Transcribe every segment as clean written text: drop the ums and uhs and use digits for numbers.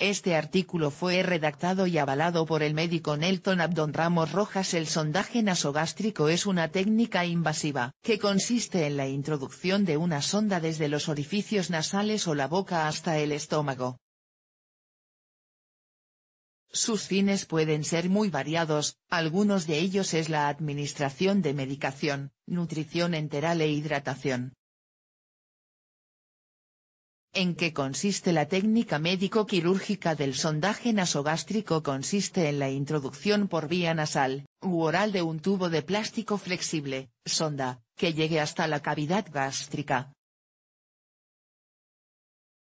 Este artículo fue redactado y avalado por el médico Nelton Abdón Ramos Rojas. El sondaje nasogástrico es una técnica invasiva que consiste en la introducción de una sonda desde los orificios nasales o la boca hasta el estómago. Sus fines pueden ser muy variados, algunos de ellos es la administración de medicación, nutrición enteral e hidratación. ¿En qué consiste la técnica médico-quirúrgica del sondaje nasogástrico? Consiste en la introducción por vía nasal u oral de un tubo de plástico flexible, sonda, que llegue hasta la cavidad gástrica.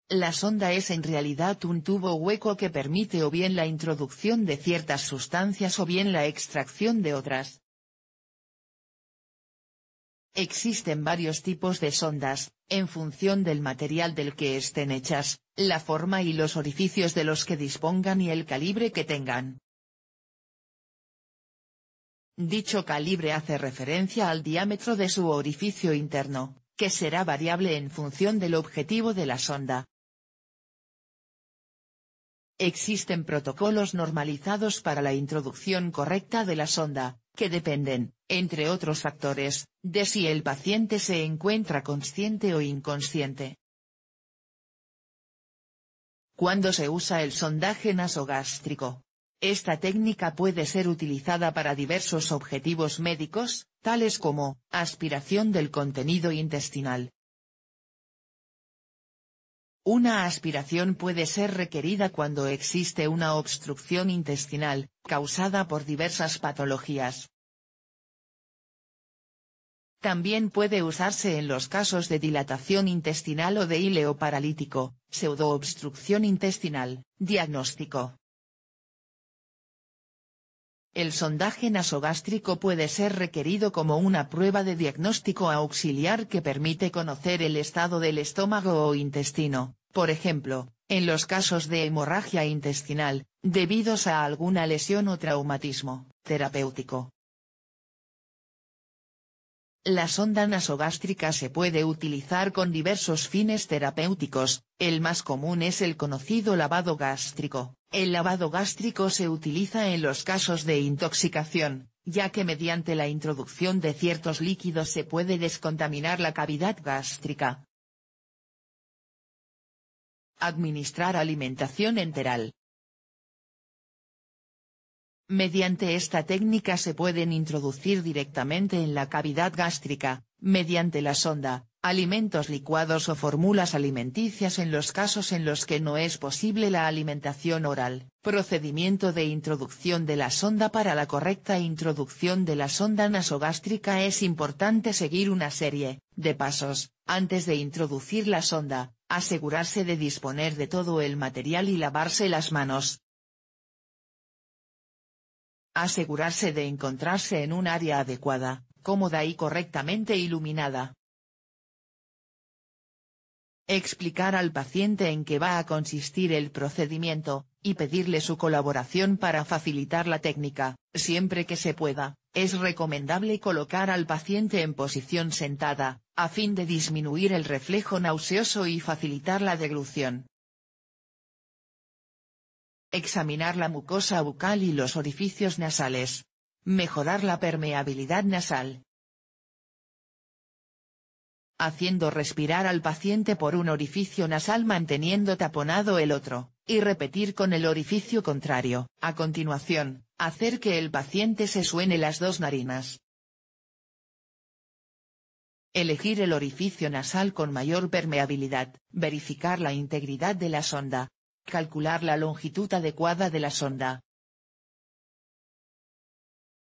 La sonda es en realidad un tubo hueco que permite o bien la introducción de ciertas sustancias o bien la extracción de otras. Existen varios tipos de sondas, en función del material del que estén hechas, la forma y los orificios de los que dispongan y el calibre que tengan. Dicho calibre hace referencia al diámetro de su orificio interno, que será variable en función del objetivo de la sonda. Existen protocolos normalizados para la introducción correcta de la sonda, que dependen, entre otros factores, de si el paciente se encuentra consciente o inconsciente. ¿Cuándo se usa el sondaje nasogástrico? Esta técnica puede ser utilizada para diversos objetivos médicos, tales como aspiración del contenido intestinal. Una aspiración puede ser requerida cuando existe una obstrucción intestinal, causada por diversas patologías. También puede usarse en los casos de dilatación intestinal o de íleo paralítico, pseudoobstrucción intestinal. Diagnóstico. El sondaje nasogástrico puede ser requerido como una prueba de diagnóstico auxiliar que permite conocer el estado del estómago o intestino, por ejemplo, en los casos de hemorragia intestinal, debidos a alguna lesión o traumatismo terapéutico. La sonda nasogástrica se puede utilizar con diversos fines terapéuticos, el más común es el conocido lavado gástrico. El lavado gástrico se utiliza en los casos de intoxicación, ya que mediante la introducción de ciertos líquidos se puede descontaminar la cavidad gástrica. Administrar alimentación enteral. Mediante esta técnica se pueden introducir directamente en la cavidad gástrica, mediante la sonda, alimentos licuados o fórmulas alimenticias en los casos en los que no es posible la alimentación oral. Procedimiento de introducción de la sonda. Para la correcta introducción de la sonda nasogástrica es importante seguir una serie de pasos, antes de introducir la sonda, asegurarse de disponer de todo el material y lavarse las manos. Asegurarse de encontrarse en un área adecuada, cómoda y correctamente iluminada. Explicar al paciente en qué va a consistir el procedimiento, y pedirle su colaboración para facilitar la técnica. Siempre que se pueda, es recomendable colocar al paciente en posición sentada, a fin de disminuir el reflejo nauseoso y facilitar la deglución. Examinar la mucosa bucal y los orificios nasales. Mejorar la permeabilidad nasal. Haciendo respirar al paciente por un orificio nasal manteniendo taponado el otro, y repetir con el orificio contrario. A continuación, hacer que el paciente se suene las dos narinas. Elegir el orificio nasal con mayor permeabilidad. Verificar la integridad de la sonda. Calcular la longitud adecuada de la sonda.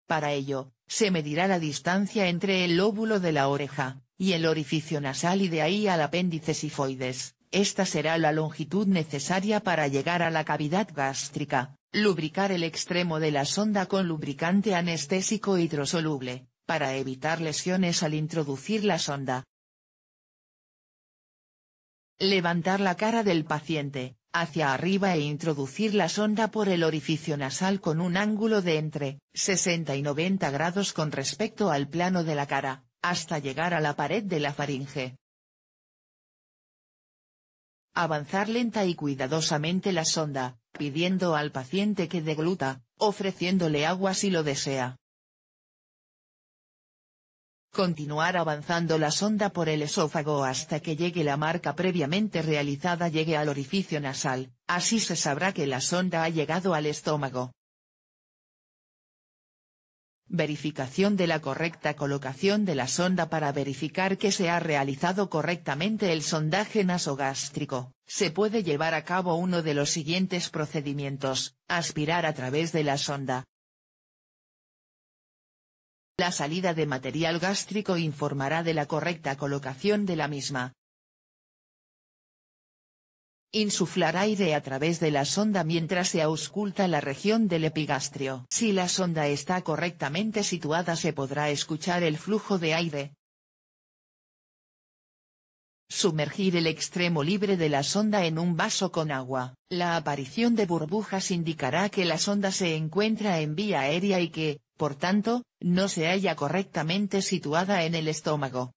Para ello, se medirá la distancia entre el lóbulo de la oreja y el orificio nasal y de ahí al apéndice sifoides. Esta será la longitud necesaria para llegar a la cavidad gástrica. Lubricar el extremo de la sonda con lubricante anestésico hidrosoluble, para evitar lesiones al introducir la sonda. Levantar la cara del paciente hacia arriba e introducir la sonda por el orificio nasal con un ángulo de entre 60 y 90 grados con respecto al plano de la cara, hasta llegar a la pared de la faringe. Avanzar lenta y cuidadosamente la sonda, pidiendo al paciente que degluta, ofreciéndole agua si lo desea. Continuar avanzando la sonda por el esófago hasta que llegue la marca previamente realizada llegue al orificio nasal, así se sabrá que la sonda ha llegado al estómago. Verificación de la correcta colocación de la sonda. Para verificar que se ha realizado correctamente el sondaje nasogástrico, se puede llevar a cabo uno de los siguientes procedimientos: aspirar a través de la sonda. La salida de material gástrico informará de la correcta colocación de la misma. Insuflar aire a través de la sonda mientras se ausculta la región del epigastrio. Si la sonda está correctamente situada se podrá escuchar el flujo de aire. Sumergir el extremo libre de la sonda en un vaso con agua. La aparición de burbujas indicará que la sonda se encuentra en vía aérea y que, por tanto, no se halla correctamente situada en el estómago.